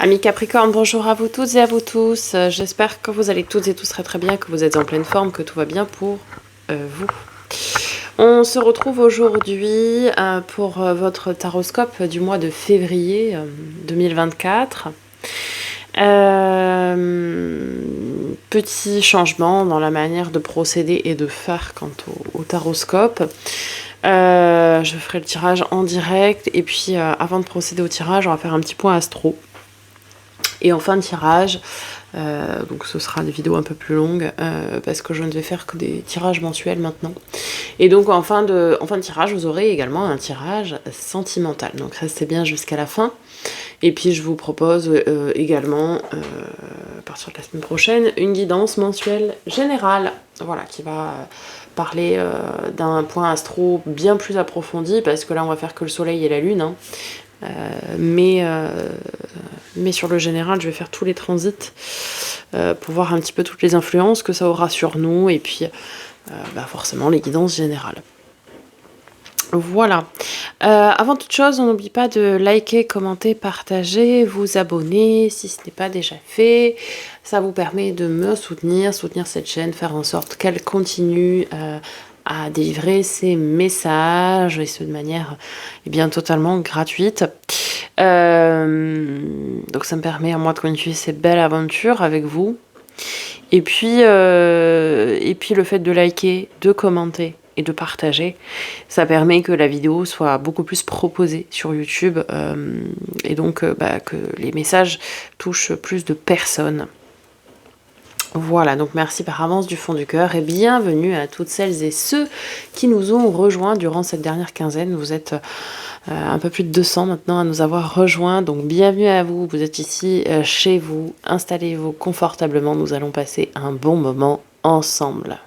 Amis Capricorne, bonjour à vous toutes et à vous tous. J'espère que vous allez toutes et tous très très bien, que vous êtes en pleine forme, que tout va bien pour vous. On se retrouve aujourd'hui pour votre taroscope du mois de février 2024. Petit changement dans la manière de procéder et de faire quant au taroscope. Je ferai le tirage en direct et puis avant de procéder au tirage, on va faire un petit point astro. Et en fin de tirage, donc ce sera des vidéos un peu plus longues parce que je ne vais faire que des tirages mensuels maintenant. Et donc en fin de tirage, vous aurez également un tirage sentimental. Donc restez bien jusqu'à la fin. Et puis je vous propose également, à partir de la semaine prochaine, une guidance mensuelle générale. Voilà, qui va parler d'un point astro bien plus approfondi parce que là on va faire que le soleil et la lune. Hein. Mais sur le général, je vais faire tous les transits pour voir un petit peu toutes les influences que ça aura sur nous et puis forcément les guidances générales. Voilà. Avant toute chose, on n'oublie pas de liker, commenter, partager, vous abonner si ce n'est pas déjà fait. Ça vous permet de me soutenir cette chaîne, faire en sorte qu'elle continue à délivrer ces messages et ce de manière totalement gratuite. Donc ça me permet à moi de continuer ces belles aventures avec vous. Et puis le fait de liker, de commenter et de partager, ça permet que la vidéo soit beaucoup plus proposée sur YouTube et donc que les messages touchent plus de personnes. Voilà, donc merci par avance du fond du cœur et bienvenue à toutes celles et ceux qui nous ont rejoints durant cette dernière quinzaine. Vous êtes un peu plus de 200 maintenant à nous avoir rejoints, donc bienvenue à vous. Vous êtes ici chez vous, installez-vous confortablement, nous allons passer un bon moment ensemble.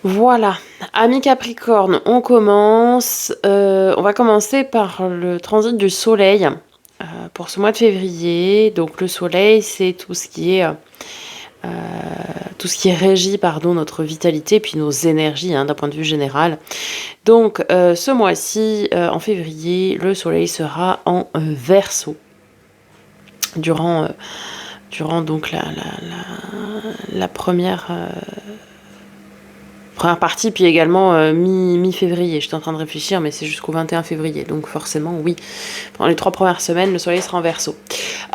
Voilà, amis Capricorne, on commence. On va commencer par le transit du soleil pour ce mois de février. Donc le soleil, c'est tout ce qui est régi par notre vitalité puis nos énergies d'un point de vue général. Donc ce mois-ci, en février, le soleil sera en Verseau durant donc la première partie, puis également mi-février. J'étais en train de réfléchir, mais c'est jusqu'au 21 février. Donc forcément, oui, pendant les 3 premières semaines, le soleil sera en Verseau.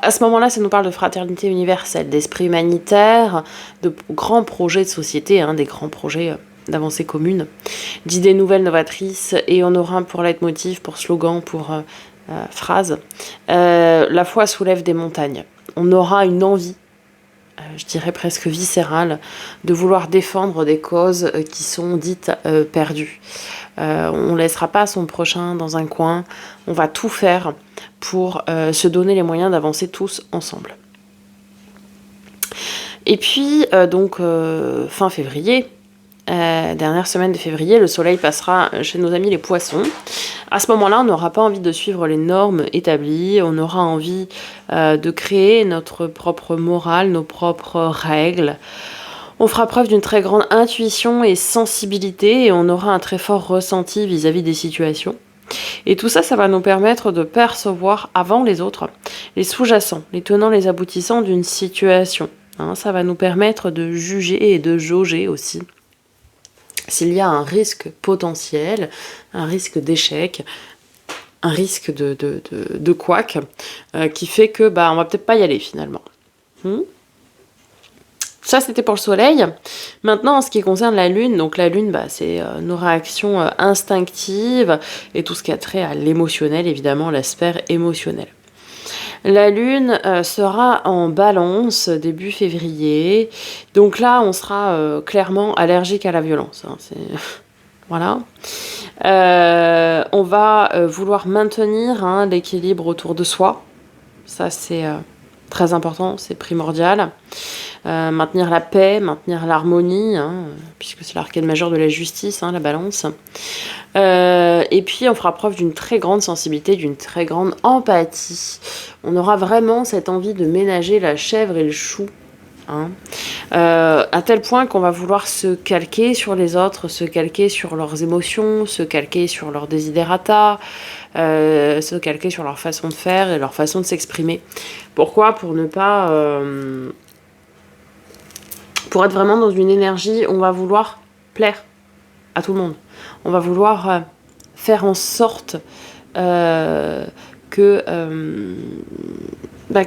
À ce moment-là, ça nous parle de fraternité universelle, d'esprit humanitaire, de grands projets de société, des grands projets d'avancée commune, d'idées nouvelles, novatrices, et on aura pour leitmotiv, pour slogan, pour phrase, la foi soulève des montagnes. On aura une envie, je dirais presque viscérale, de vouloir défendre des causes qui sont dites perdues. On ne laissera pas son prochain dans un coin, on va tout faire pour se donner les moyens d'avancer tous ensemble. Et puis, fin février, dernière semaine de février, le soleil passera chez nos amis les poissons. À ce moment-là, on n'aura pas envie de suivre les normes établies, on aura envie de créer notre propre morale, nos propres règles. On fera preuve d'une très grande intuition et sensibilité et on aura un très fort ressenti vis-à-vis des situations. Et tout ça, ça va nous permettre de percevoir avant les autres les sous-jacents, les tenants, les aboutissants d'une situation. Ça va nous permettre de juger et de jauger aussi s'il y a un risque potentiel, un risque d'échec, un risque de couac qui fait que on va peut-être pas y aller finalement. Ça, c'était pour le soleil. Maintenant, en ce qui concerne la lune, donc la lune, c'est nos réactions instinctives et tout ce qui a trait à l'émotionnel, évidemment, l'aspect émotionnel. La lune sera en balance début février. Donc là, on sera clairement allergique à la violence. Voilà. On va vouloir maintenir l'équilibre autour de soi. Ça, c'est très important, c'est primordial. Maintenir la paix, maintenir l'harmonie, puisque c'est l'arcane majeur de la justice, la balance. Et puis on fera preuve d'une très grande sensibilité, d'une très grande empathie. On aura vraiment cette envie de ménager la chèvre et le chou, à tel point qu'on va vouloir se calquer sur les autres, se calquer sur leurs émotions, se calquer sur leurs desiderata, se calquer sur leur façon de faire et leur façon de s'exprimer. Pourquoi? Pour ne pas... pour être vraiment dans une énergie, on va vouloir plaire à tout le monde. On va vouloir faire en sorte que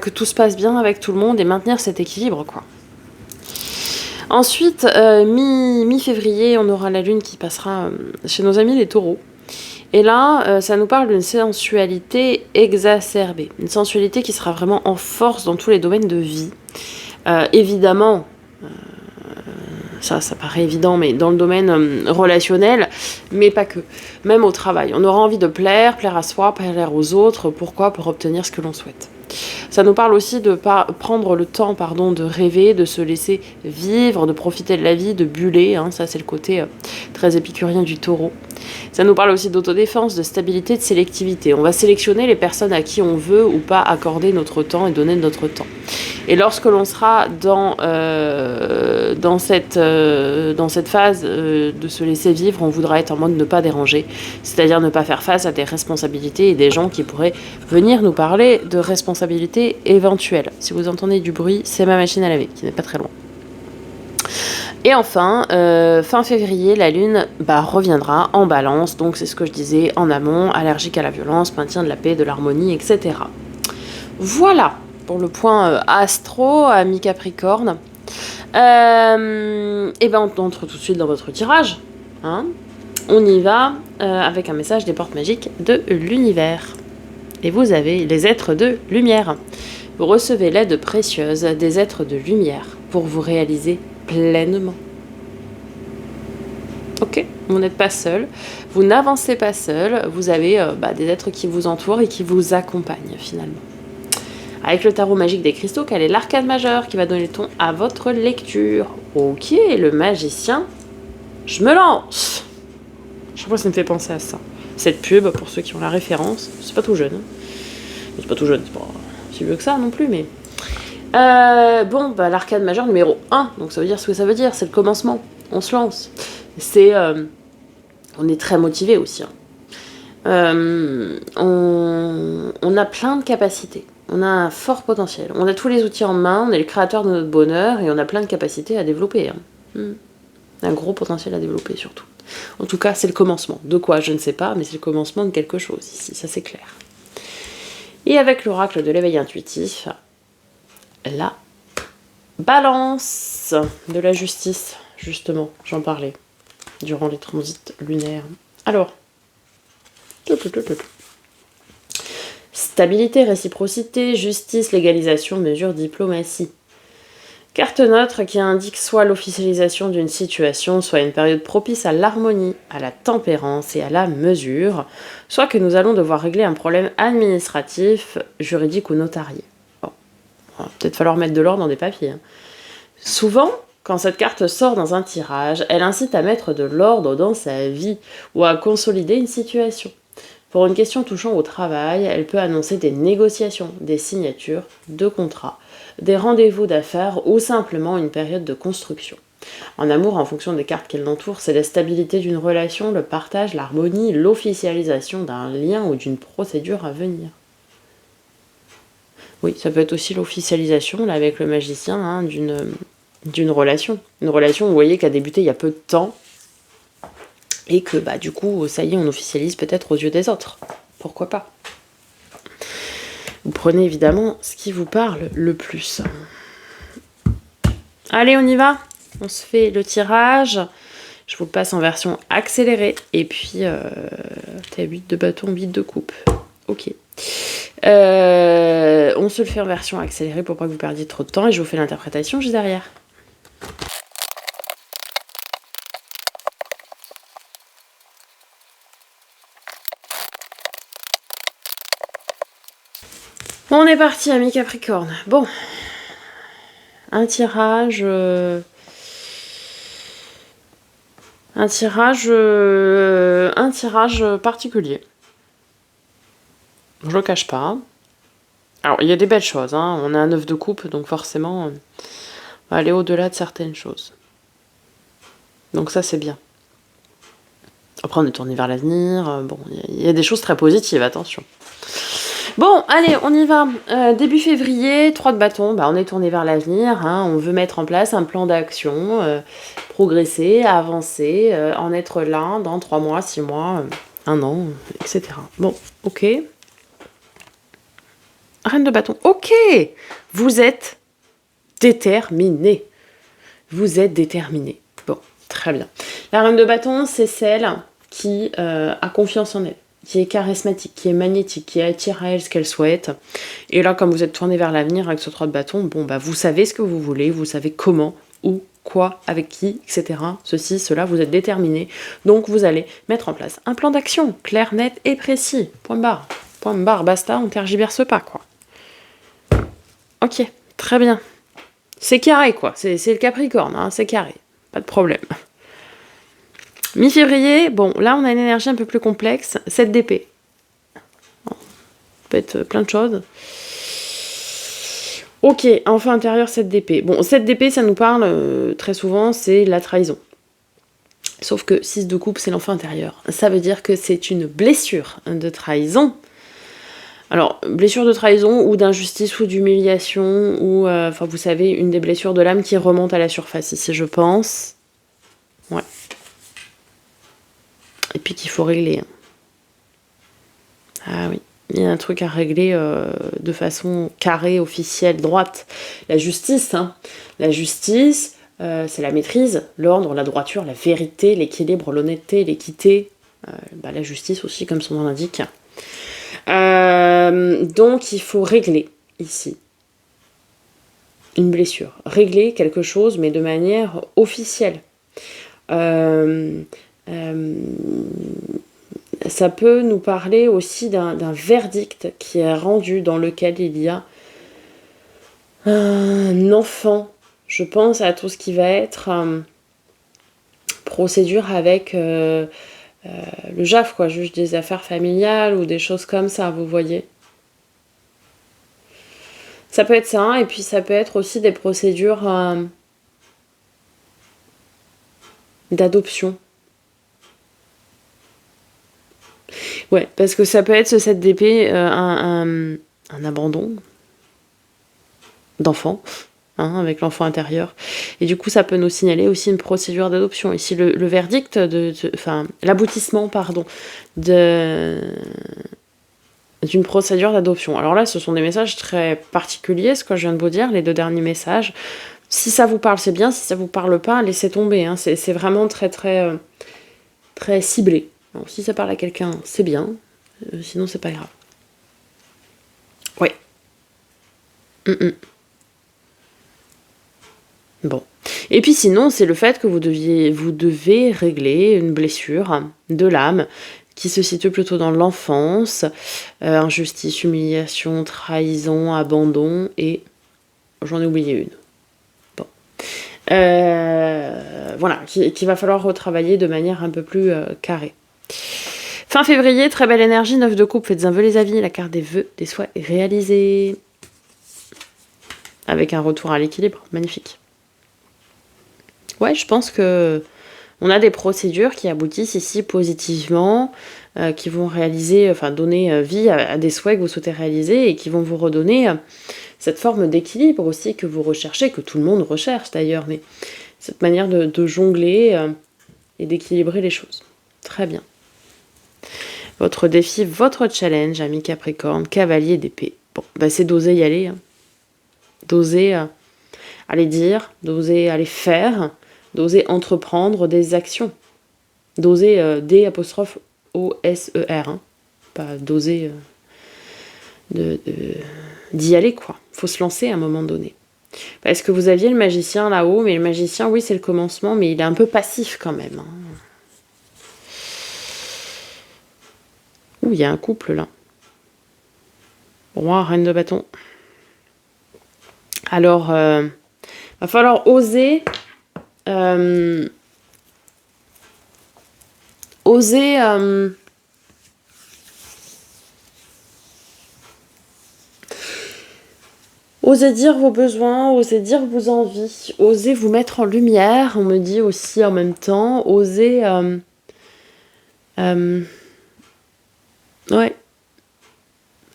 tout se passe bien avec tout le monde et maintenir cet équilibre, quoi. Ensuite, mi-février, on aura la lune qui passera chez nos amis les taureaux. Et là, ça nous parle d'une sensualité exacerbée. Une sensualité qui sera vraiment en force dans tous les domaines de vie. Évidemment, ça paraît évident, mais dans le domaine relationnel, mais pas que. Même au travail. On aura envie de plaire à soi, plaire aux autres. Pourquoi? Pour obtenir ce que l'on souhaite. Ça nous parle aussi de prendre le temps de rêver, de se laisser vivre, de profiter de la vie, de buller. Hein, ça, c'est le côté très épicurien du taureau. Ça nous parle aussi d'autodéfense, de stabilité, de sélectivité. On va sélectionner les personnes à qui on veut ou pas accorder notre temps et donner notre temps. Et lorsque l'on sera dans cette phase de se laisser vivre, on voudra être en mode ne pas déranger, c'est-à-dire ne pas faire face à des responsabilités et des gens qui pourraient venir nous parler de responsabilités éventuelles. Si vous entendez du bruit, c'est ma machine à laver qui n'est pas très loin. Et enfin, fin février, la lune reviendra en balance, donc c'est ce que je disais, en amont, allergique à la violence, maintien de la paix, de l'harmonie, etc. Voilà pour le point astro à mi-capricorne. On entre tout de suite dans votre tirage. Hein. On y va avec un message des portes magiques de l'univers. Et vous avez les êtres de lumière. Vous recevez l'aide précieuse des êtres de lumière pour vous réaliser pleinement. Ok, vous n'êtes pas seul, vous n'avancez pas seul, vous avez des êtres qui vous entourent et qui vous accompagnent finalement. Avec le tarot magique des cristaux, quel est l'arcane majeur qui va donner le ton à votre lecture? Ok, le magicien, je me lance. Je sais pas, ça me fait penser à ça. Cette pub, pour ceux qui ont la référence, c'est pas tout jeune. Hein. C'est pas tout jeune, c'est pas si vieux que ça non plus, mais... l'arcane majeur numéro 1, donc ça veut dire ce que ça veut dire, c'est le commencement. On se lance. On est très motivé aussi. Hein. On a plein de capacités. On a un fort potentiel. On a tous les outils en main, on est le créateur de notre bonheur et on a plein de capacités à développer. Hein. Un gros potentiel à développer surtout. En tout cas, c'est le commencement. De quoi, je ne sais pas, mais c'est le commencement de quelque chose ici, ça c'est clair. Et avec l'oracle de l'éveil intuitif, la balance de la justice, justement, j'en parlais, durant les transits lunaires. Alors, stabilité, réciprocité, justice, légalisation, mesure, diplomatie. Carte neutre qui indique soit l'officialisation d'une situation, soit une période propice à l'harmonie, à la tempérance et à la mesure, soit que nous allons devoir régler un problème administratif, juridique ou notarié. Bon, il va peut-être falloir mettre de l'ordre dans des papiers. Hein. Souvent, quand cette carte sort dans un tirage, elle incite à mettre de l'ordre dans sa vie ou à consolider une situation. Pour une question touchant au travail, elle peut annoncer des négociations, des signatures de contrats, des rendez-vous d'affaires ou simplement une période de construction. En amour, en fonction des cartes qui l'entourent, c'est la stabilité d'une relation, le partage, l'harmonie, l'officialisation d'un lien ou d'une procédure à venir. Oui, ça peut être aussi l'officialisation, là, avec le magicien, hein, d'une relation. Une relation, vous voyez, qui a débuté il y a peu de temps, et que, du coup, ça y est, on officialise peut-être aux yeux des autres. Pourquoi pas? Vous prenez évidemment ce qui vous parle le plus. Allez, on y va. On se fait le tirage. Je vous le passe en version accélérée. Et puis, t'as 8 de bâton, 8 de coupe. Ok. On se le fait en version accélérée pour pas que vous perdiez trop de temps. Et je vous fais l'interprétation juste derrière. On est parti, ami Capricorne. Bon, un tirage particulier. Je le cache pas. Alors, il y a des belles choses. Hein. On a un 9 de coupe, donc forcément, on va aller au-delà de certaines choses. Donc ça, c'est bien. Après, on est tourné vers l'avenir. Bon, il y a des choses très positives, attention. Bon, allez, on y va. Début février, 3 de bâton, bah, on est tourné vers l'avenir. Hein, on veut mettre en place un plan d'action, progresser, avancer, en être là dans 3 mois, 6 mois, 1 an, etc. Bon, ok. Reine de bâton, ok. Vous êtes déterminé. Vous êtes déterminé. Bon, très bien. La reine de bâton, c'est celle qui a confiance en elle, qui est charismatique, qui est magnétique, qui attire à elle ce qu'elle souhaite. Et là, comme vous êtes tourné vers l'avenir avec ce 3 de bâton, bon, bah, vous savez ce que vous voulez, vous savez comment, où, quoi, avec qui, etc. Ceci, cela, vous êtes déterminé. Donc, vous allez mettre en place un plan d'action clair, net et précis. Point barre. Point barre, basta, on tergiverse pas, quoi. Ok, très bien. C'est carré, quoi. C'est le Capricorne, hein, c'est carré. Pas de problème. Mi-février, bon, là, on a une énergie un peu plus complexe. 7 d'épée. Bon, ça peut être plein de choses. Ok, enfant intérieur, 7 d'épée. Bon, 7 d'épée, ça nous parle très souvent, c'est la trahison. Sauf que 6 de coupe, c'est l'enfant intérieur. Ça veut dire que c'est une blessure de trahison. Alors, blessure de trahison ou d'injustice ou d'humiliation ou, enfin, vous savez, une des blessures de l'âme qui remonte à la surface ici, je pense. Ouais. Et puis qu'il faut régler. Ah oui, il y a un truc à régler de façon carrée, officielle, droite. La justice, hein. La justice, c'est la maîtrise, l'ordre, la droiture, la vérité, l'équilibre, l'honnêteté, l'équité. Bah, la justice aussi, comme son nom l'indique. Donc il faut régler ici une blessure, régler quelque chose mais de manière officielle. Ça peut nous parler aussi d'un verdict qui est rendu dans lequel il y a un enfant. Je pense à tout ce qui va être procédure avec le JAF, quoi, juge des affaires familiales ou des choses comme ça, vous voyez. Ça peut être ça, et puis ça peut être aussi des procédures d'adoption. Ouais, parce que ça peut être ce 7 d'épée, un abandon d'enfant, hein, avec l'enfant intérieur. Et du coup, ça peut nous signaler aussi une procédure d'adoption. Ici, le verdict, enfin, l'aboutissement, pardon, d'une procédure d'adoption. Alors là, ce sont des messages très particuliers, ce que je viens de vous dire, les 2 derniers messages. Si ça vous parle, c'est bien. Si ça vous parle pas, laissez tomber. Hein. C'est vraiment très, très, très ciblé. Alors, si ça parle à quelqu'un, c'est bien. Sinon, c'est pas grave. Ouais. Bon. Et puis sinon, c'est le fait que vous devez régler une blessure de l'âme qui se situe plutôt dans l'enfance, injustice, humiliation, trahison, abandon, et j'en ai oublié une. Bon. Voilà, qu'il va falloir retravailler de manière un peu plus carrée. Fin février, très belle énergie, 9 de coupe, faites un vœu les avis, la carte des vœux, des souhaits réalisés. Avec un retour à l'équilibre, magnifique. Ouais, je pense que on a des procédures qui aboutissent ici positivement, qui vont réaliser, enfin donner vie à des souhaits que vous souhaitez réaliser et qui vont vous redonner cette forme d'équilibre aussi que vous recherchez, que tout le monde recherche d'ailleurs, mais cette manière de jongler et d'équilibrer les choses. Très bien. Votre défi, votre challenge, ami Capricorne, cavalier d'épée. Bon, bah c'est d'oser y aller. Hein. D'oser aller dire, d'oser aller faire, d'oser entreprendre des actions. D'oser D'-O-S-E-R. Hein. Pas d'oser d'y aller, quoi. Faut se lancer à un moment donné. Parce que vous aviez le magicien là-haut, mais le magicien, oui, c'est le commencement, mais il est un peu passif quand même. Hein. Ouh, il y a un couple là. Roi, reine de bâton. Alors, va falloir oser... oser... Osez dire vos besoins, osez dire vos envies, osez vous mettre en lumière, on me dit aussi en même temps, osez Ouais.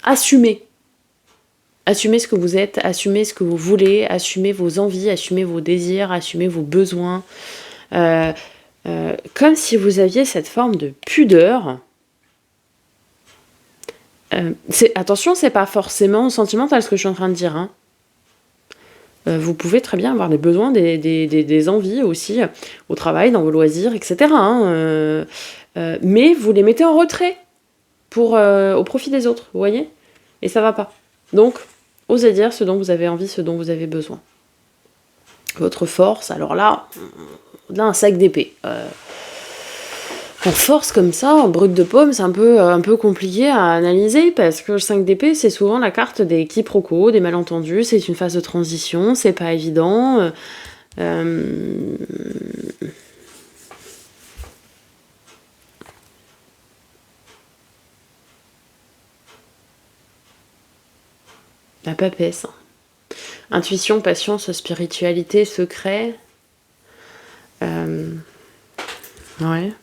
Assumez. Assumez ce que vous êtes, assumez ce que vous voulez, assumez vos envies, assumez vos désirs, assumez vos besoins. Comme si vous aviez cette forme de pudeur. Attention, c'est pas forcément sentimental ce que je suis en train de dire. Hein. Vous pouvez très bien avoir des besoins, des envies aussi, au travail, dans vos loisirs, etc. Hein, mais vous les mettez en retrait au profit des autres, vous voyez? Et ça va pas. Donc, osez dire ce dont vous avez envie, ce dont vous avez besoin. Votre force, alors là, un sac d'épée. En force comme ça, en brut de paume, c'est un peu compliqué à analyser parce que le 5 d'épée, c'est souvent la carte des quiproquos, des malentendus, c'est une phase de transition, c'est pas évident. La papesse. Intuition, patience, spiritualité, secret. Ouais.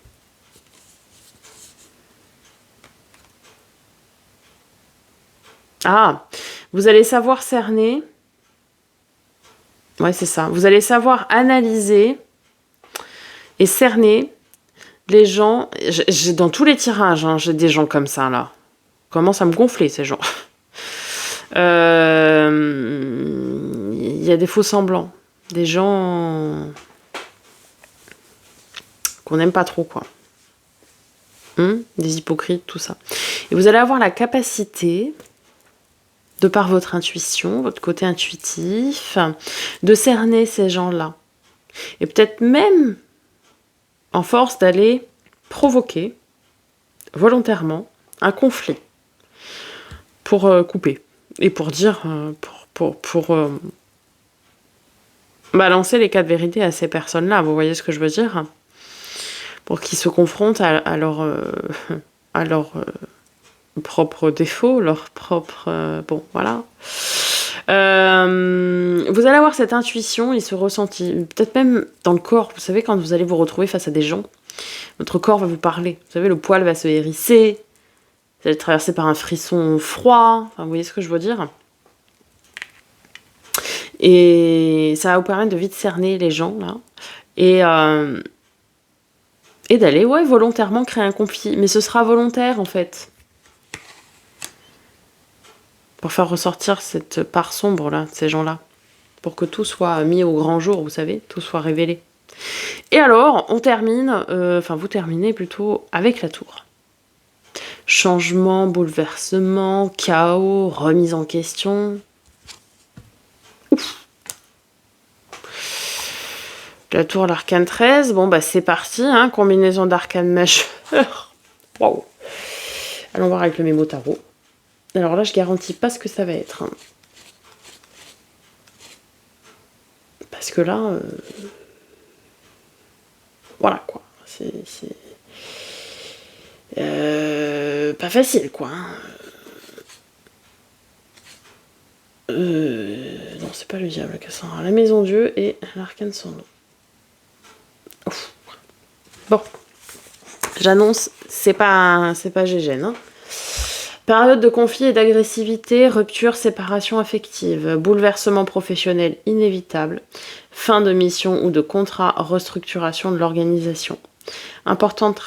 Ah, vous allez savoir cerner. Ouais, c'est ça. Vous allez savoir analyser et cerner les gens. Dans tous les tirages, hein, j'ai des gens comme ça, là. Commence à me gonfler, ces gens. Il y a des faux semblants. Des gens qu'on n'aime pas trop, quoi. Des hypocrites, tout ça. Et vous allez avoir la capacité, de par votre intuition, votre côté intuitif, de cerner ces gens-là. Et peut-être même, en force, d'aller provoquer, volontairement, un conflit. Pour couper. Et pour dire... pour balancer les 4 vérités à ces personnes-là. Vous voyez ce que je veux dire? Pour qu'ils se confrontent à leurs propres défauts, leurs propres... bon, voilà. Vous allez avoir cette intuition et ce ressenti, peut-être même dans le corps. Vous savez, quand vous allez vous retrouver face à des gens, votre corps va vous parler. Vous savez, le poil va se hérisser, vous allez être traversé par un frisson froid. Enfin, vous voyez ce que je veux dire? Et ça va vous permettre de vite cerner les gens, là. Et d'aller, ouais, volontairement créer un conflit. Mais ce sera volontaire, en fait. Pour faire ressortir cette part sombre, là, de ces gens-là. Pour que tout soit mis au grand jour, vous savez, tout soit révélé. Et alors, on termine, vous terminez plutôt avec la tour. Changement, bouleversement, chaos, remise en question. Ouf. La tour, l'arcane 13, bon bah c'est parti, hein, combinaison d'arcane majeur. Waouh. Allons voir avec le mémo tarot. Alors là, je garantis pas ce que ça va être. Hein. Parce que là... voilà, quoi. C'est... pas facile, quoi. Non, c'est pas le diable, Cassandra. La maison Dieu et l'arcane sans nom. Ouf. Bon. J'annonce, c'est pas Gégène. Hein. Période de conflit et d'agressivité, rupture, séparation affective, bouleversement professionnel inévitable, fin de mission ou de contrat, restructuration de l'organisation. Importante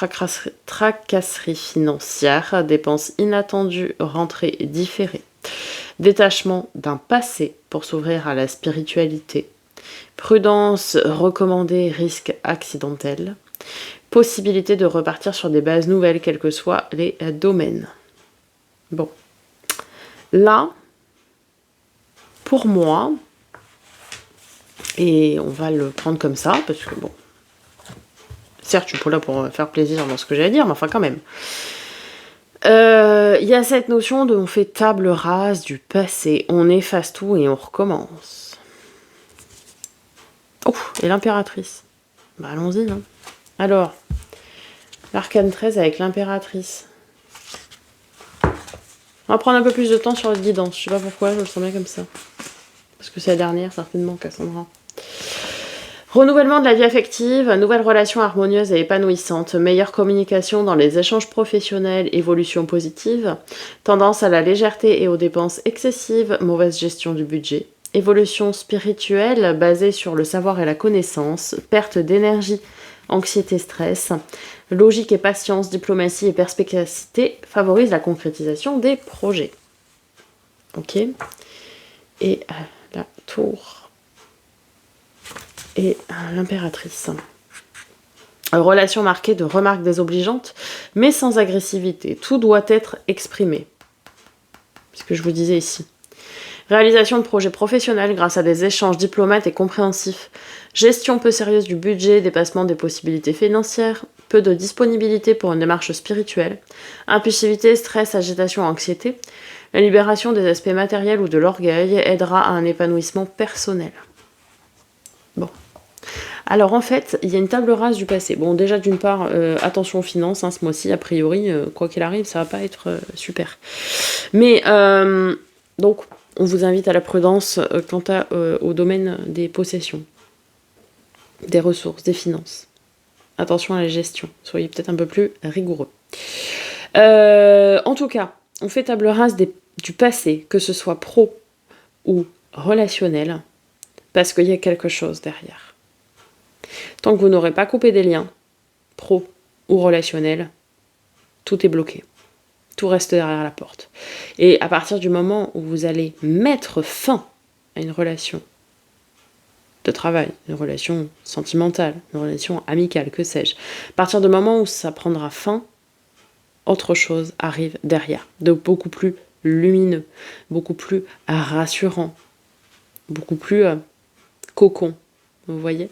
tracasserie financière, dépenses inattendues, rentrées différées. Détachement d'un passé pour s'ouvrir à la spiritualité. Prudence recommandée, risque accidentel. Possibilité de repartir sur des bases nouvelles, quels que soient les domaines. Bon. Là, pour moi, et on va le prendre comme ça, parce que bon, certes, je suis pas là pour faire plaisir dans ce que j'ai à dire, mais enfin quand même. Il y a cette notion de on fait table rase du passé, on efface tout et on recommence. Oh, et l'impératrice. Bah allons-y. Hein. Alors, l'arcane 13 avec l'impératrice. On va prendre un peu plus de temps sur votre guidance. Je sais pas pourquoi, je le sens bien comme ça. Parce que c'est la dernière, certainement, Cassandra. Renouvellement de la vie affective, nouvelles relations harmonieuses et épanouissantes, meilleure communication dans les échanges professionnels, évolution positive, tendance à la légèreté et aux dépenses excessives, mauvaise gestion du budget, évolution spirituelle basée sur le savoir et la connaissance, perte d'énergie, anxiété, stress, logique et patience, diplomatie et perspicacité favorisent la concrétisation des projets. Ok. Et la tour et l'impératrice. Relation marquée de remarques désobligeantes, mais sans agressivité. Tout doit être exprimé. C'est ce que je vous disais ici. Réalisation de projets professionnels grâce à des échanges diplomates et compréhensifs. Gestion peu sérieuse du budget, dépassement des possibilités financières. Peu de disponibilité pour une démarche spirituelle. Impulsivité, stress, agitation, anxiété. La libération des aspects matériels ou de l'orgueil aidera à un épanouissement personnel. Bon. Alors en fait, il y a une table rase du passé. Bon, déjà d'une part, attention aux finances, ce mois-ci, a priori, quoi qu'il arrive, ça va pas être super. Mais donc, on vous invite à la prudence quant au domaine des possessions, des ressources, des finances. Attention à la gestion, soyez peut-être un peu plus rigoureux. En tout cas, on fait table rase du passé, que ce soit pro ou relationnel, parce qu'il y a quelque chose derrière. Tant que vous n'aurez pas coupé des liens, pro ou relationnels, tout est bloqué. Tout reste derrière la porte. Et à partir du moment où vous allez mettre fin à une relation de travail, une relation sentimentale, une relation amicale, que sais-je, à partir du moment où ça prendra fin, autre chose arrive derrière, de beaucoup plus lumineux, beaucoup plus rassurant, beaucoup plus cocon, vous voyez ?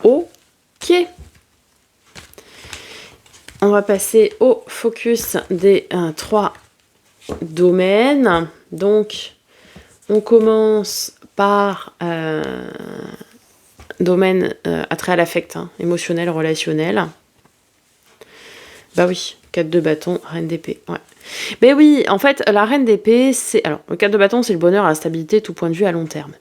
Ok. On va passer au focus des 3 domaines. Donc, on commence par domaine attrait à l'affect, émotionnel, relationnel. Bah oui, 4 de bâton, reine d'épée. Ouais. Mais oui, en fait, la reine d'épée, c'est... Alors, le 4 de bâton, c'est le bonheur, la stabilité, tout point de vue à long terme.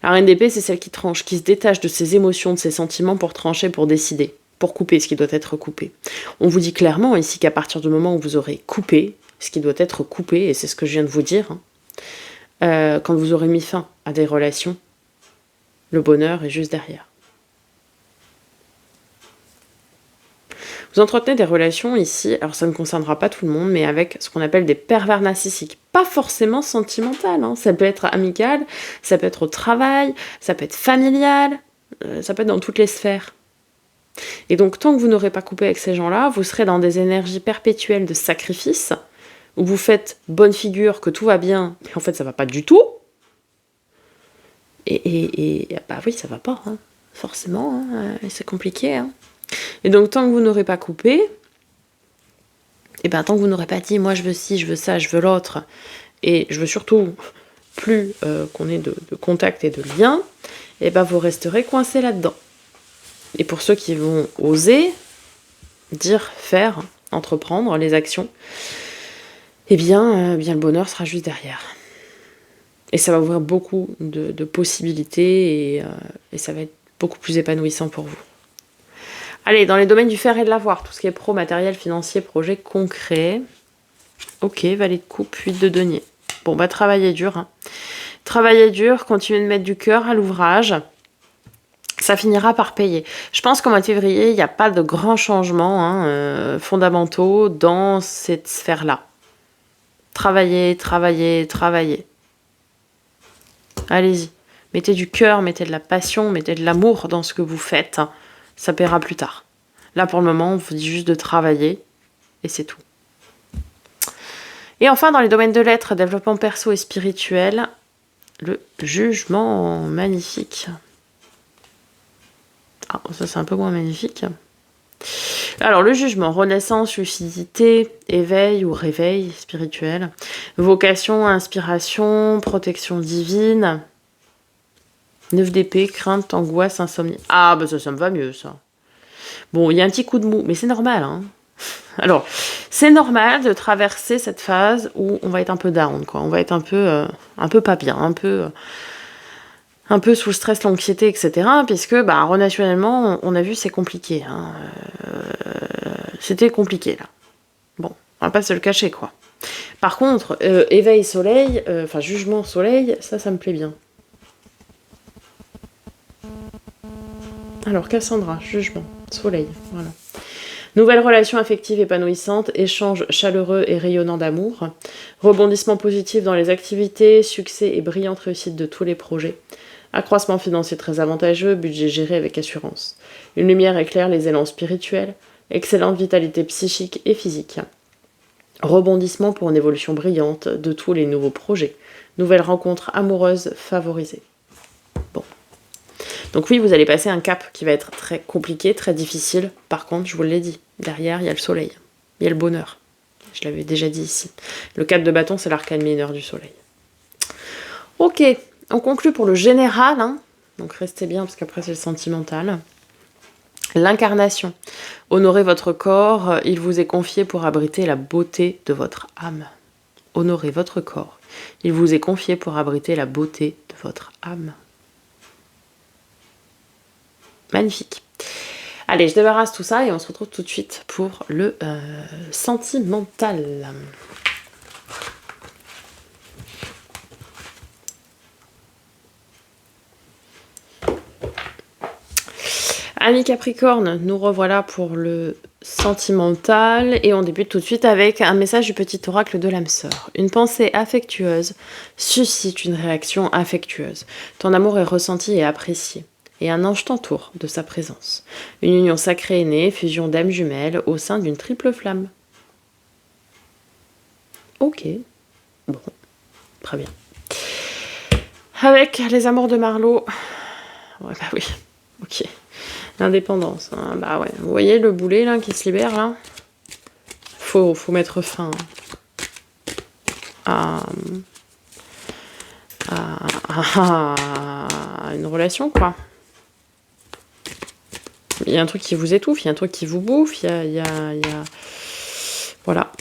La reine d'épée, c'est celle qui tranche, qui se détache de ses émotions, de ses sentiments pour trancher, pour décider, pour couper ce qui doit être coupé. On vous dit clairement ici qu'à partir du moment où vous aurez coupé ce qui doit être coupé, et c'est ce que je viens de vous dire, quand vous aurez mis fin à des relations, le bonheur est juste derrière. Vous entretenez des relations ici, alors ça ne concernera pas tout le monde, mais avec ce qu'on appelle des pervers narcissiques. Pas forcément sentimental, ça peut être amical, ça peut être au travail, ça peut être familial, ça peut être dans toutes les sphères. Et donc tant que vous n'aurez pas coupé avec ces gens-là, vous serez dans des énergies perpétuelles de sacrifice, où vous faites bonne figure, que tout va bien, mais en fait ça va pas du tout. Et bah oui, ça va pas, forcément, c'est compliqué. Et donc, tant que vous n'aurez pas coupé, et tant que vous n'aurez pas dit, moi je veux ci, je veux ça, je veux l'autre, et je veux surtout plus qu'on ait de contact et de lien, et vous resterez coincé là-dedans. Et pour ceux qui vont oser dire, faire, entreprendre les actions, bien le bonheur sera juste derrière. Et ça va ouvrir beaucoup de possibilités et ça va être beaucoup plus épanouissant pour vous. Allez, dans les domaines du faire et de l'avoir, tout ce qui est pro, matériel, financier, projet concret. Ok, valet de coupe, 8 de denier. Bon, travaillez dur. Travaillez dur, continuez de mettre du cœur à l'ouvrage. Ça finira par payer. Je pense qu'au mois de février, il n'y a pas de grands changements fondamentaux dans cette sphère-là. Travaillez, travaillez, travaillez. Allez-y. Mettez du cœur, mettez de la passion, mettez de l'amour dans ce que vous faites. Ça paiera plus tard. Là, pour le moment, on vous dit juste de travailler et c'est tout. Et enfin, dans les domaines de l'être, développement perso et spirituel, le jugement magnifique. Ah, ça c'est un peu moins magnifique. Alors, le jugement, renaissance, lucidité, éveil ou réveil spirituel, vocation, inspiration, protection divine, 9 d'épée, crainte, angoisse, insomnie. Ah, ça me va mieux, ça. Bon, il y a un petit coup de mou, mais c'est normal, Alors, c'est normal de traverser cette phase où on va être un peu down, quoi. On va être un peu pas bien, un peu un peu sous le stress, l'anxiété, etc. Puisque bah, relationnellement, on a vu, c'est compliqué. Hein. C'était compliqué, là. Bon, on va pas se le cacher, quoi. Par contre, éveil soleil, enfin jugement soleil, ça me plaît bien. Alors, Cassandra, jugement, soleil, voilà. Nouvelle relation affective épanouissante, échange chaleureux et rayonnant d'amour, rebondissement positif dans les activités, succès et brillante réussite de tous les projets, accroissement financier très avantageux, budget géré avec assurance. Une lumière éclaire les élans spirituels, excellente vitalité psychique et physique. Rebondissement pour une évolution brillante de tous les nouveaux projets. Nouvelle rencontre amoureuse favorisée. Bon. Donc oui, vous allez passer un cap qui va être très compliqué, très difficile. Par contre, je vous l'ai dit, derrière, il y a le soleil. Il y a le bonheur. Je l'avais déjà dit ici. Le 4 de bâton, c'est l'arcane mineur du soleil. Ok, on conclut pour le général. Hein. Donc restez bien, parce qu'après, c'est le sentimental. L'incarnation. Honorez votre corps, il vous est confié pour abriter la beauté de votre âme. Honorez votre corps, il vous est confié pour abriter la beauté de votre âme. Magnifique. Allez, je débarrasse tout ça et on se retrouve tout de suite pour le sentimental. Amis Capricorne, nous revoilà pour le sentimental et on débute tout de suite avec un message du petit oracle de l'âme sœur. Une pensée affectueuse suscite une réaction affectueuse. Ton amour est ressenti et apprécié. Et un ange t'entoure de sa présence. Une union sacrée est née, fusion d'âmes jumelles au sein d'une triple flamme. Ok, bon, très bien. Avec les amours de Marlowe. Ouais, bah oui, ok. L'indépendance, hein. Bah ouais. Vous voyez le boulet là qui se libère là. Faut mettre fin à une relation quoi. Il y a un truc qui vous étouffe, il y a un truc qui vous bouffe, il y a... Voilà.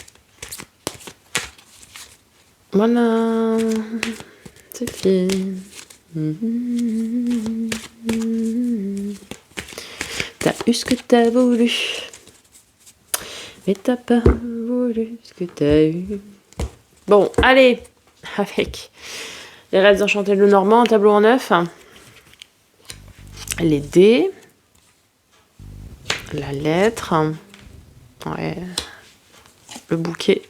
Voilà. C'est fini. T'as eu ce que t'as voulu, mais t'as pas voulu ce que t'as eu. Bon, allez, avec les Rêves enchantés de Normand, un tableau en 9. Les dés, la lettre, ouais, le bouquet,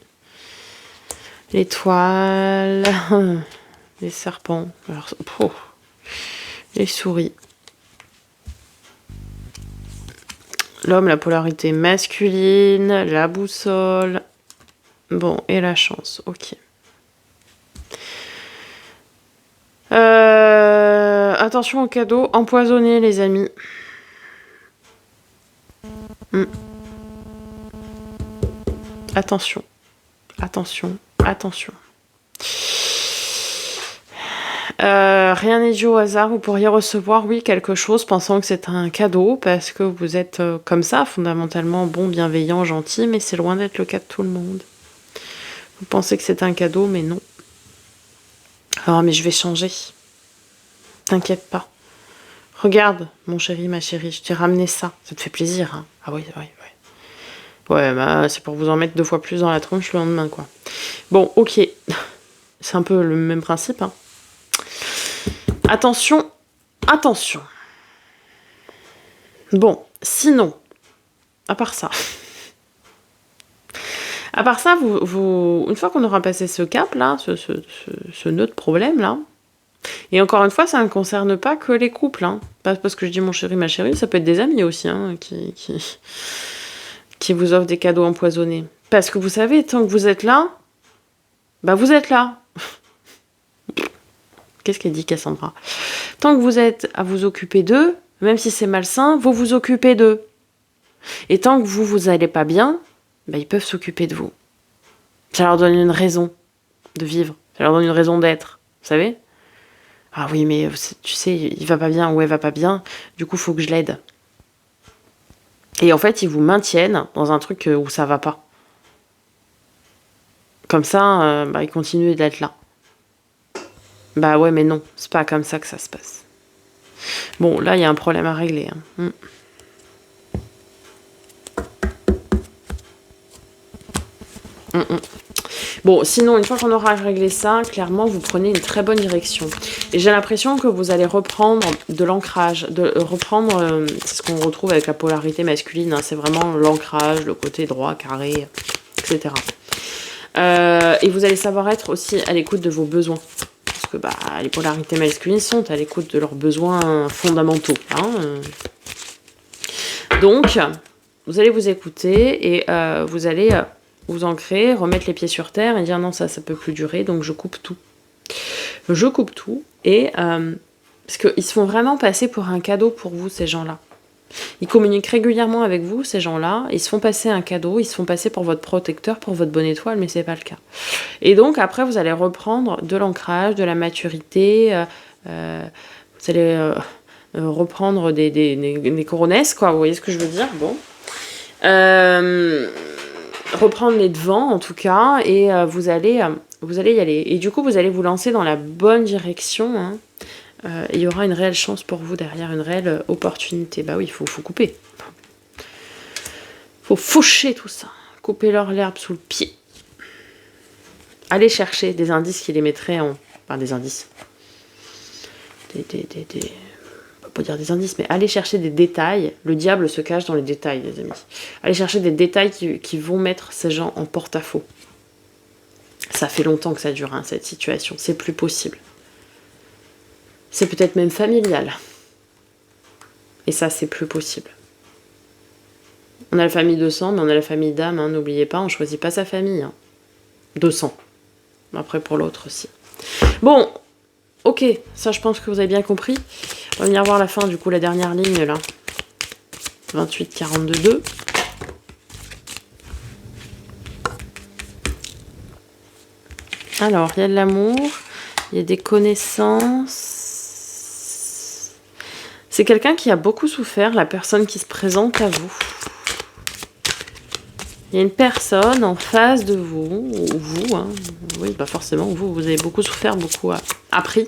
l'étoile, les serpents, alors, les souris. L'homme, la polarité masculine, la boussole. Bon, et la chance, ok. Attention au cadeau empoisonné, les amis. Attention. Attention, attention. Rien n'est dû au hasard, vous pourriez recevoir, oui, quelque chose pensant que c'est un cadeau, parce que vous êtes comme ça, fondamentalement bon, bienveillant, gentil, mais c'est loin d'être le cas de tout le monde. Vous pensez que c'est un cadeau, mais non. Oh, mais je vais changer. T'inquiète pas. Regarde, mon chéri, ma chérie, je t'ai ramené ça. Ça te fait plaisir, hein? Ah oui, oui, oui. Ouais, bah, c'est pour vous en mettre 2 fois plus dans la tronche le lendemain, quoi. Bon, ok. C'est un peu le même principe, hein. Attention, attention. Bon, sinon, à part ça, vous, une fois qu'on aura passé ce cap là, ce nœud de problème là, et encore une fois, ça ne concerne pas que les couples, hein. Pas parce que je dis mon chéri, ma chérie, ça peut être des amis aussi, hein, qui vous offrent des cadeaux empoisonnés. Parce que vous savez, tant que vous êtes là, bah vous êtes là. Qu'est-ce qu'elle dit, Cassandra? Tant que vous êtes à vous occuper d'eux, même si c'est malsain, vous vous occupez d'eux. Et tant que vous allez pas bien, bah, ils peuvent s'occuper de vous. Ça leur donne une raison de vivre. Ça leur donne une raison d'être. Vous savez? Ah oui, mais tu sais, il va pas bien ou elle va pas bien. Du coup, faut que je l'aide. Et en fait, ils vous maintiennent dans un truc où ça va pas. Comme ça, bah, ils continuent d'être là. Bah ouais, mais non, c'est pas comme ça que ça se passe. Bon, là, il y a un problème à régler. Hein. Bon, sinon, une fois qu'on aura réglé ça, clairement, vous prenez une très bonne direction. Et j'ai l'impression que vous allez reprendre de l'ancrage, c'est ce qu'on retrouve avec la polarité masculine, hein, c'est vraiment l'ancrage, le côté droit, carré, etc. Et vous allez savoir être aussi à l'écoute de vos besoins. Parce que les polarités masculines sont à l'écoute de leurs besoins fondamentaux. Hein. Donc, vous allez vous écouter et vous allez vous ancrer, remettre les pieds sur terre et dire non, ça peut plus durer, donc je coupe tout. Je coupe tout. Et parce qu'ils se font vraiment passer pour un cadeau pour vous, ces gens-là. Ils communiquent régulièrement avec vous, ces gens-là. Ils se font passer un cadeau, ils se font passer pour votre protecteur, pour votre bonne étoile, mais c'est pas le cas. Et donc, après, vous allez reprendre de l'ancrage, de la maturité. Vous allez reprendre des coronesses, quoi. Vous voyez ce que je veux dire? Bon. Reprendre les devants, en tout cas. Et vous allez y aller. Et du coup, vous allez vous lancer dans la bonne direction, hein. Il y aura une réelle chance pour vous derrière, une réelle opportunité. Bah oui, il faut couper. Faut faucher tout ça. Couper leur l'herbe sous le pied. Allez chercher des indices qui les mettraient en... Enfin, des indices. On va pas dire des indices, mais allez chercher des détails. Le diable se cache dans les détails, les amis. Allez chercher des détails qui vont mettre ces gens en porte-à-faux. Ça fait longtemps que ça dure, hein, cette situation. C'est plus possible. C'est peut-être même familial. Et ça, c'est plus possible. On a la famille de sang, mais on a la famille d'âme. Hein, n'oubliez pas, on ne choisit pas sa famille. Hein. De sang. Après, pour l'autre aussi. Bon, ok. Ça, je pense que vous avez bien compris. On va venir voir la fin, du coup, la dernière ligne, là. 28, 42, 2. Alors, il y a de l'amour. Il y a des connaissances. C'est quelqu'un qui a beaucoup souffert, la personne qui se présente à vous. Il y a une personne en face de vous, ou vous, hein. Oui, forcément, vous avez beaucoup souffert, beaucoup appris.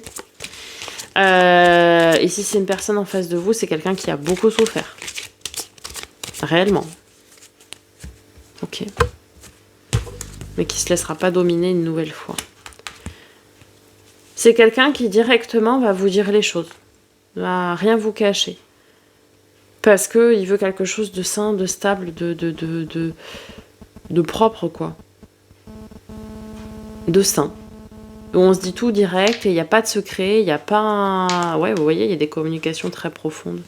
Et si c'est une personne en face de vous, c'est quelqu'un qui a beaucoup souffert. Réellement. Ok. Mais qui ne se laissera pas dominer une nouvelle fois. C'est quelqu'un qui directement va vous dire les choses. Va rien vous cacher. Parce qu'il veut quelque chose de sain, de stable, de propre, quoi. De sain. Où on se dit tout direct, et il n'y a pas de secret, il n'y a pas... Ouais, vous voyez, il y a des communications très profondes.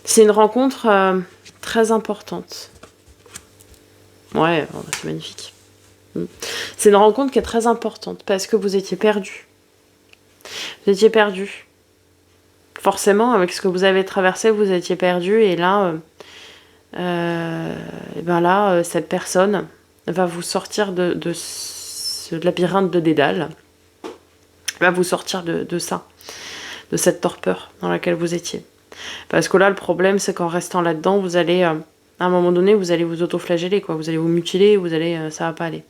C'est une rencontre très importante. Ouais, c'est magnifique. C'est une rencontre qui est très importante, parce que vous étiez perdu. Vous étiez perdu. Forcément, avec ce que vous avez traversé, vous étiez perdu. Et là, cette personne va vous sortir de ce labyrinthe de Dédale. Va vous sortir de ça, de cette torpeur dans laquelle vous étiez. Parce que là, le problème, c'est qu'en restant là-dedans, vous allez, à un moment donné, vous allez vous autoflageller, quoi. Vous allez vous mutiler, ça va pas aller.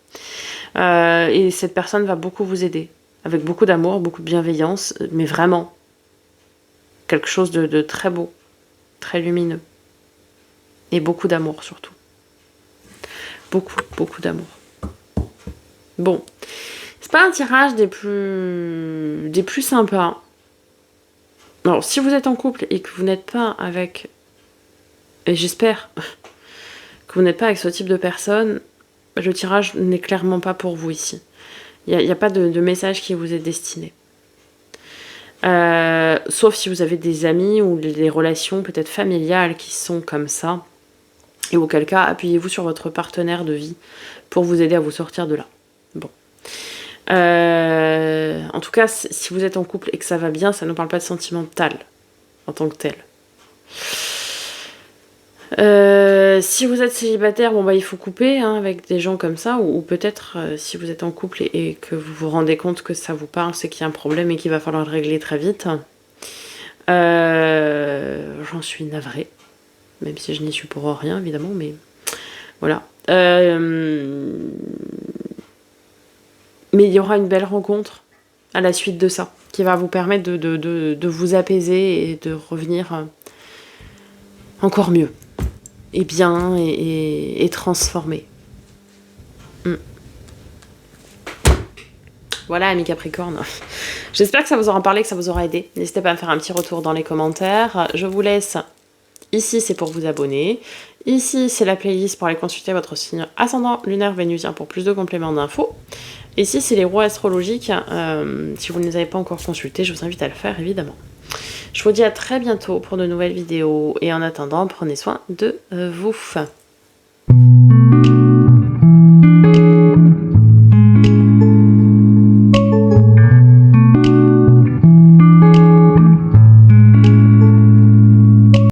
Et cette personne va beaucoup vous aider, avec beaucoup d'amour, beaucoup de bienveillance, mais vraiment quelque chose de très beau, très lumineux. Et beaucoup d'amour, surtout. Beaucoup, beaucoup d'amour. Bon. C'est pas un tirage des plus sympas. Alors, si vous êtes en couple et que vous n'êtes pas avec... Et j'espère que vous n'êtes pas avec ce type de personne, le tirage n'est clairement pas pour vous ici. Il n'y a pas de message qui vous est destiné. Sauf si vous avez des amis ou des relations peut-être familiales qui sont comme ça. Et auquel cas, appuyez-vous sur votre partenaire de vie pour vous aider à vous sortir de là. Bon. En tout cas, si vous êtes en couple et que ça va bien, ça ne parle pas de sentimental en tant que tel. Si vous êtes célibataire, il faut couper avec des gens comme ça, ou peut-être si vous êtes en couple et que vous vous rendez compte que ça vous parle, c'est qu'il y a un problème et qu'il va falloir le régler très vite. J'en suis navrée, même si je n'y suis pour rien évidemment, mais voilà. Mais il y aura une belle rencontre à la suite de ça, qui va vous permettre de vous apaiser et de revenir encore mieux, et bien, et transformé. Voilà, amis Capricorne. J'espère que ça vous aura parlé, que ça vous aura aidé. N'hésitez pas à me faire un petit retour dans les commentaires. Je vous laisse. Ici, c'est pour vous abonner. Ici, c'est la playlist pour aller consulter votre signe ascendant lunaire vénusien pour plus de compléments d'infos. Ici, c'est les roues astrologiques. Si vous ne les avez pas encore consultés, je vous invite à le faire, évidemment. Je vous dis à très bientôt pour de nouvelles vidéos. Et en attendant, prenez soin de vous.